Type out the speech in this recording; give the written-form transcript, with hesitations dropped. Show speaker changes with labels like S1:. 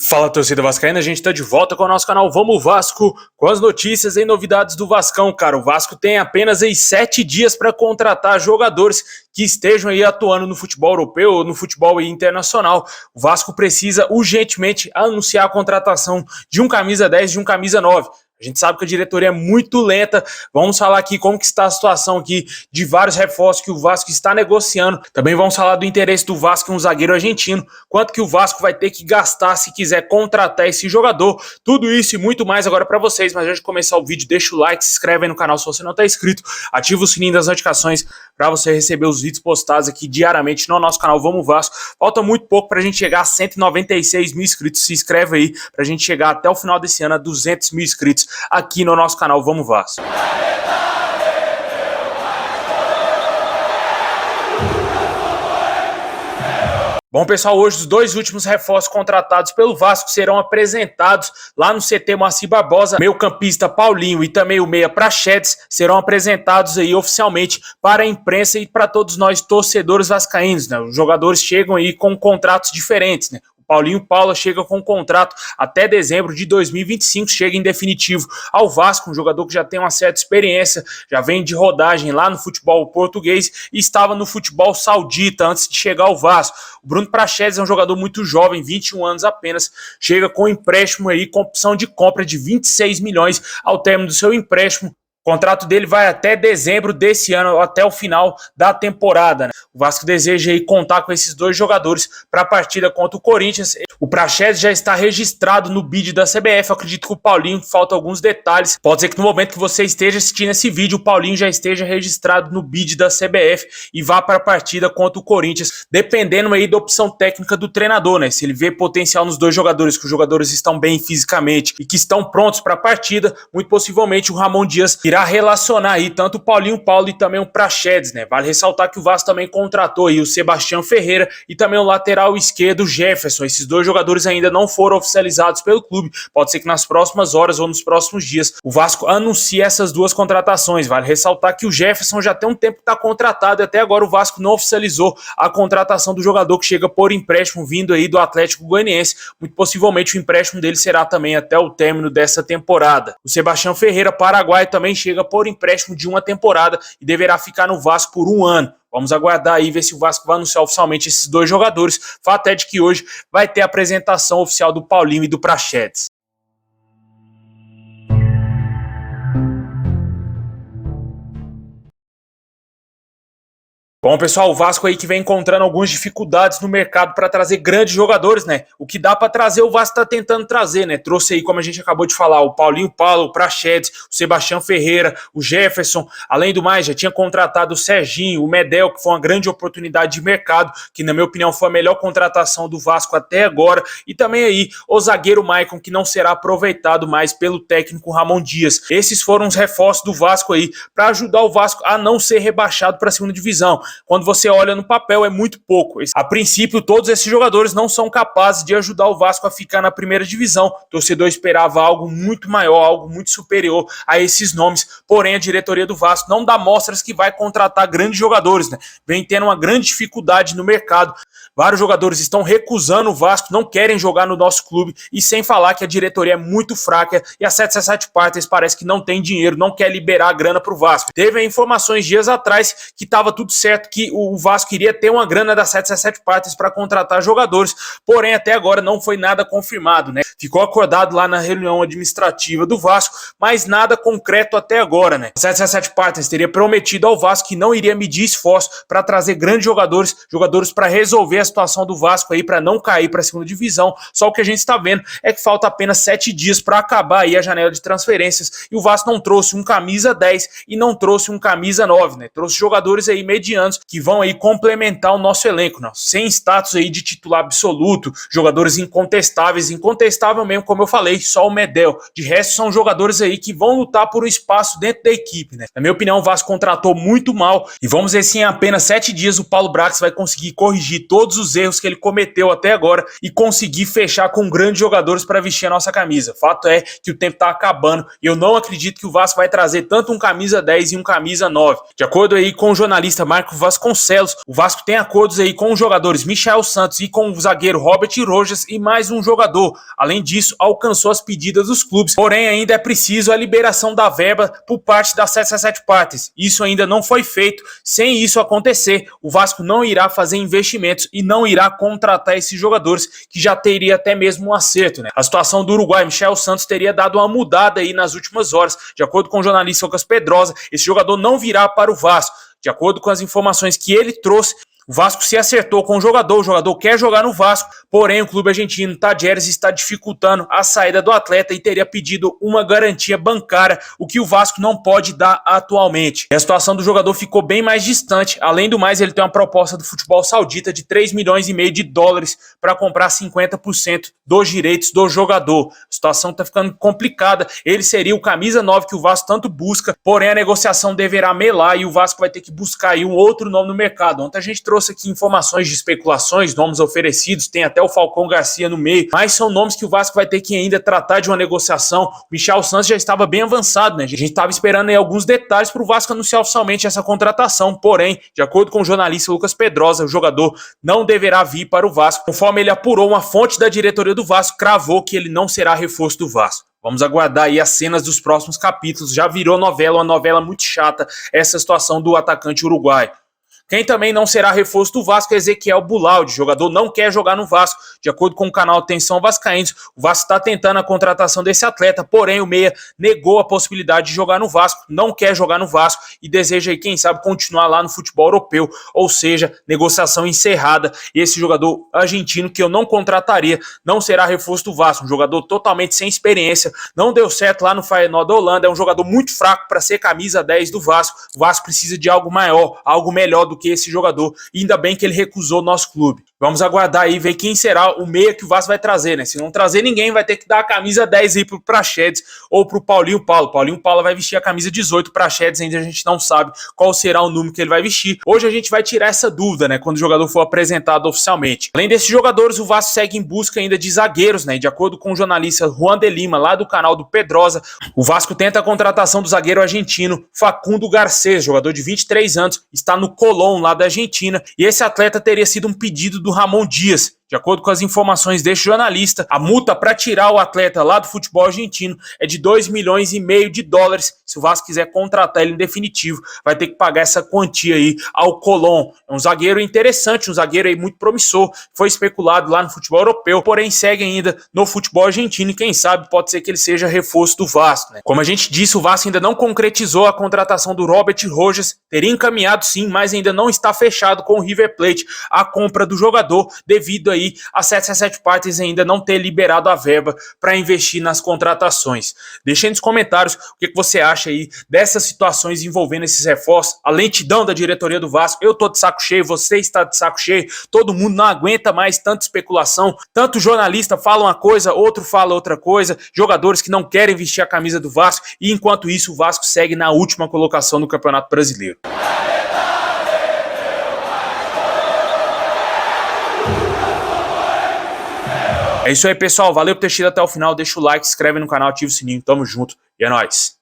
S1: Fala, torcida vascaína, a gente tá de volta com o nosso canal Vamos Vasco, com as notícias e novidades do Vascão, cara. O Vasco tem apenas aí 7 dias para contratar jogadores que estejam aí atuando no futebol europeu ou no futebol internacional. O Vasco precisa urgentemente anunciar a contratação de um camisa 10 e de um camisa 9. A gente sabe que a diretoria é muito lenta. Vamos falar aqui como que está a situação aqui de vários reforços que o Vasco está negociando. Também vamos falar do interesse do Vasco em um zagueiro argentino, quanto que o Vasco vai ter que gastar se quiser contratar esse jogador. Tudo isso e muito mais agora para vocês. Mas antes de começar o vídeo, deixa o like, se inscreve aí no canal se você não está inscrito, ativa o sininho das notificações para você receber os vídeos postados aqui diariamente no nosso canal Vamos Vasco. Falta muito pouco para a gente chegar a 196 mil inscritos. Se inscreve aí para a gente chegar até o final desse ano a 200 mil inscritos aqui no nosso canal Vamos Vasco. Bom, pessoal, hoje os dois últimos reforços contratados pelo Vasco serão apresentados lá no CT Moacir Barbosa. Meio-campista Paulinho e também o meia Praxedes serão apresentados aí oficialmente para a imprensa e para todos nós torcedores vascaínos, né? Os jogadores chegam aí com contratos diferentes, né? Paulinho Paula chega com um contrato até dezembro de 2025, chega em definitivo ao Vasco, um jogador que já tem uma certa experiência, já vem de rodagem lá no futebol português e estava no futebol saudita antes de chegar ao Vasco. O Bruno Praxedes é um jogador muito jovem, 21 anos apenas, chega com empréstimo aí, com opção de compra de 26 milhões ao término do seu empréstimo. O contrato dele vai até dezembro desse ano, até o final da temporada, né? O Vasco deseja aí contar com esses dois jogadores para a partida contra o Corinthians. O Praxedes já está registrado no bid da CBF. Eu acredito que o Paulinho, falta alguns detalhes. Pode ser que no momento que você esteja assistindo esse vídeo, o Paulinho já esteja registrado no bid da CBF e vá para a partida contra o Corinthians, dependendo aí da opção técnica do treinador, né? Se ele vê potencial nos dois jogadores, que os jogadores estão bem fisicamente e que estão prontos para a partida, muito possivelmente o Ramon Dias irá relacionar aí tanto o Paulinho Paulo e também o Praxedes, né? Vale ressaltar que o Vasco também contratou aí o Sebastião Ferreira e também o lateral esquerdo Jefferson. Esses dois jogadores ainda não foram oficializados pelo clube. Pode ser que nas próximas horas ou nos próximos dias o Vasco anuncie essas duas contratações. Vale ressaltar que o Jefferson já tem um tempo que está contratado e até agora o Vasco não oficializou a contratação do jogador que chega por empréstimo vindo aí do Atlético Goianiense. Muito possivelmente o empréstimo dele será também até o término dessa temporada. O Sebastião Ferreira, paraguaio, também chega por empréstimo de uma temporada e deverá ficar no Vasco por um ano. Vamos aguardar aí, ver se o Vasco vai anunciar oficialmente esses dois jogadores. Fato é de que hoje vai ter a apresentação oficial do Paulinho e do Praxedes. Bom, pessoal, o Vasco aí que vem encontrando algumas dificuldades no mercado para trazer grandes jogadores, né? O que dá para trazer, o Vasco está tentando trazer, né? Trouxe aí, como a gente acabou de falar, o Paulinho Paulo, o Praxedes, o Sebastião Ferreira, o Jefferson. Além do mais, já tinha contratado o Serginho, o Medel, que foi uma grande oportunidade de mercado, que na minha opinião foi a melhor contratação do Vasco até agora. E também aí o zagueiro Maicon, que não será aproveitado mais pelo técnico Ramon Dias. Esses foram os reforços do Vasco aí para ajudar o Vasco a não ser rebaixado para a segunda divisão. Quando você olha no papel, é muito pouco. A princípio, todos esses jogadores não são capazes de ajudar o Vasco a ficar na primeira divisão. O torcedor esperava algo muito maior, algo muito superior a esses nomes. Porém, a diretoria do Vasco não dá mostras que vai contratar grandes jogadores, né? Vem tendo uma grande dificuldade no mercado. Vários jogadores estão recusando o Vasco, não querem jogar no nosso clube, e sem falar que a diretoria é muito fraca e a 777 Partners parece que não tem dinheiro, não quer liberar a grana para o Vasco. Teve informações dias atrás que estava tudo certo, que o Vasco iria ter uma grana da 777 Partners para contratar jogadores, porém até agora não foi nada confirmado, né? Ficou acordado lá na reunião administrativa do Vasco, mas nada concreto até agora, né? A 777 Partners teria prometido ao Vasco que não iria medir esforço para trazer grandes jogadores para resolver a situação do Vasco aí, para não cair para a segunda divisão. Só o que a gente está vendo é que falta apenas 7 dias para acabar aí a janela de transferências e o Vasco não trouxe um camisa 10 e não trouxe um camisa 9, né? Trouxe jogadores aí medianos que vão aí complementar o nosso elenco, né? Sem status aí de titular absoluto, jogadores incontestáveis provável mesmo, como eu falei, só o Medel. De resto, são jogadores aí que vão lutar por um espaço dentro da equipe, né? Na minha opinião, o Vasco contratou muito mal e vamos ver se em apenas 7 dias o Paulo Brax vai conseguir corrigir todos os erros que ele cometeu até agora e conseguir fechar com grandes jogadores para vestir a nossa camisa. Fato é que o tempo tá acabando e eu não acredito que o Vasco vai trazer tanto um camisa 10 e um camisa 9. De acordo aí com o jornalista Marco Vasconcelos, o Vasco tem acordos aí com os jogadores Michael Santos e com o zagueiro Robert Rojas e mais um jogador. Além disso, alcançou as pedidas dos clubes, porém ainda é preciso a liberação da verba por parte das 777 partes. Isso ainda não foi feito. Sem isso acontecer, o Vasco não irá fazer investimentos e não irá contratar esses jogadores, que já teria até mesmo um acerto, né? A situação do Uruguai, Michael Santos, teria dado uma mudada aí nas últimas horas. De acordo com o jornalista Lucas Pedrosa, esse jogador não virá para o Vasco. De acordo com as informações que ele trouxe, o Vasco se acertou com o jogador quer jogar no Vasco, porém o clube argentino Talleres está dificultando a saída do atleta e teria pedido uma garantia bancária, o que o Vasco não pode dar atualmente. E a situação do jogador ficou bem mais distante, além do mais ele tem uma proposta do futebol saudita de 3,5 milhões de dólares para comprar 50% dos direitos do jogador. A situação está ficando complicada, ele seria o camisa 9 que o Vasco tanto busca, porém a negociação deverá melar e o Vasco vai ter que buscar aí um outro nome no mercado. Ontem a gente trouxe aqui informações de especulações, nomes oferecidos, tem até o Falcão Garcia no meio, mas são nomes que o Vasco vai ter que ainda tratar de uma negociação. O Michael Santos já estava bem avançado, né? A gente estava esperando aí alguns detalhes para o Vasco anunciar oficialmente essa contratação, porém, de acordo com o jornalista Lucas Pedrosa, o jogador não deverá vir para o Vasco. Conforme ele apurou, uma fonte da diretoria do Vasco cravou que ele não será reforço do Vasco. Vamos aguardar aí as cenas dos próximos capítulos. Já virou novela, uma novela muito chata, essa situação do atacante uruguaio. Quem também não será reforço do Vasco é Ezequiel Bulaldi. O jogador não quer jogar no Vasco. De acordo com o canal Atenção Vascaínos, o Vasco está tentando a contratação desse atleta, porém o meia negou a possibilidade de jogar no Vasco, não quer jogar no Vasco e deseja aí, quem sabe, continuar lá no futebol europeu, ou seja, negociação encerrada. E esse jogador argentino que eu não contrataria não será reforço do Vasco, um jogador totalmente sem experiência, não deu certo lá no Feyenoord da Holanda, é um jogador muito fraco para ser camisa 10 do Vasco. O Vasco precisa de algo maior, algo melhor do que esse jogador, e ainda bem que ele recusou o nosso clube. Vamos aguardar aí, ver quem será o meia que o Vasco vai trazer, né? Se não trazer ninguém, vai ter que dar a camisa 10 aí pro Praxedes ou pro Paulinho Paulo. Paulinho Paulo vai vestir a camisa 18, Praxedes ainda a gente não sabe qual será o número que ele vai vestir. Hoje a gente vai tirar essa dúvida, né? Quando o jogador for apresentado oficialmente. Além desses jogadores, o Vasco segue em busca ainda de zagueiros, né? E de acordo com o jornalista Juan de Lima, lá do canal do Pedrosa, o Vasco tenta a contratação do zagueiro argentino Facundo Garcês, jogador de 23 anos, está no Colón, lá da Argentina, e esse atleta teria sido um pedido do Ramon Dias. De acordo com as informações deste jornalista, a multa para tirar o atleta lá do futebol argentino é de 2,5 milhões de dólares. Se o Vasco quiser contratar ele em definitivo, vai ter que pagar essa quantia aí ao Colón. É um zagueiro interessante, um zagueiro aí muito promissor, foi especulado lá no futebol europeu, porém segue ainda no futebol argentino e quem sabe pode ser que ele seja reforço do Vasco, né? Como a gente disse, o Vasco ainda não concretizou a contratação do Robert Rojas, teria encaminhado sim, mas ainda não está fechado com o River Plate a compra do jogador, devido aí a 777 partes ainda não ter liberado a verba para investir nas contratações. Deixe aí nos comentários o que você acha aí dessas situações envolvendo esses reforços, a lentidão da diretoria do Vasco. Eu tô de saco cheio, você está de saco cheio, todo mundo não aguenta mais tanta especulação, tanto jornalista fala uma coisa, outro fala outra coisa, jogadores que não querem vestir a camisa do Vasco, e enquanto isso o Vasco segue na última colocação do Campeonato Brasileiro. É isso aí, pessoal. Valeu por ter assistido até o final. Deixa o like, se inscreve no canal, ativa o sininho. Tamo junto e é nóis.